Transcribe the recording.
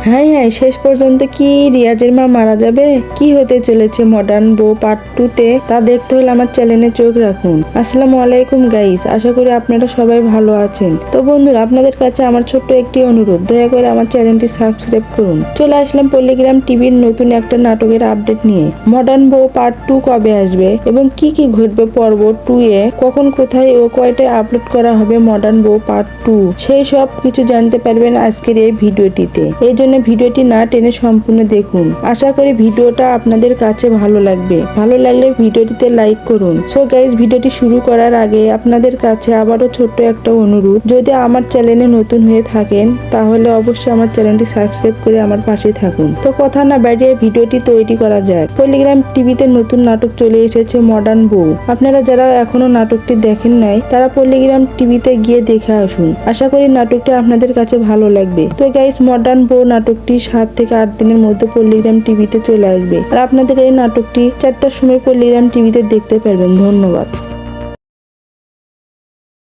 হ্যাঁ হ্যাঁ, শেষ পর্যন্ত কি রিয়াজের মা মারা যাবে? কি হতে চলেছে মডার্ন বউ পার্ট 2 তে তা দেখতে হলে আমার চ্যানেলে চোখ রাখুন। আসসালামু আলাইকুম গাইস, আশা করি আপনারা সবাই ভালো আছেন। তো বন্ধুরা, আপনাদের কাছে আমার ছোট্ট একটি অনুরোধ, দয়া করে আমার চ্যানেলটি সাবস্ক্রাইব করুন। চলে আসলাম পল্লিগ্রাম টিভির নতুন একটা নাটকের আপডেট নিয়ে। মডার্ন বউ পার্ট 2 কবে আসবে এবং কি কি ঘটবে পর্ব 2 এ, কখন কোথায় ও কয়টায় আপলোড করা হবে মডার্ন বউ পার্ট 2, সেই সব কিছু জানতে পারবেন আজকের এই ভিডিওটিতে। এই জন্য ভিডিওটি না টেনে সম্পূর্ণ দেখুন। আশা করি ভিডিওটা আপনাদের কাছে ভালো লাগবে। ভালো লাগলে ভিডিওটিতে লাইক করুন। সো গাইস, ভিডিওটি শুরু করার আগে আপনাদের কাছে আবারও ছোট্ট একটা অনুরোধ, যদি আমার চ্যানেলে নতুন হয়ে থাকেন তাহলে অবশ্যই আমার চ্যানেলটি সাবস্ক্রাইব করে আমার পাশে থাকুন। তো কথা না বাড়িয়ে ভিডিওটি তৈরি করা যায়। পল্লিগ্রাম টিভিতে নতুন নাটক চলে এসেছে মডার্ন বউ। আপনারা যারা এখনো নাটকটি দেখেন নাই তারা পল্লিগ্রাম টিভিতে গিয়ে দেখে আসুন। আশা করি নাটকটি আপনাদের কাছে ভালো লাগবে। তো গাইস, মডার্ন বউ নাটকটি 7 থেকে 8 দিনের মধ্যে পল্লিগ্রাম টিভিতে চলে আসবে। আর আপনাদের এই নাটকটি 4টার সময় পল্লিগ্রাম টিভিতে দেখতে পারবেন। ধন্যবাদ।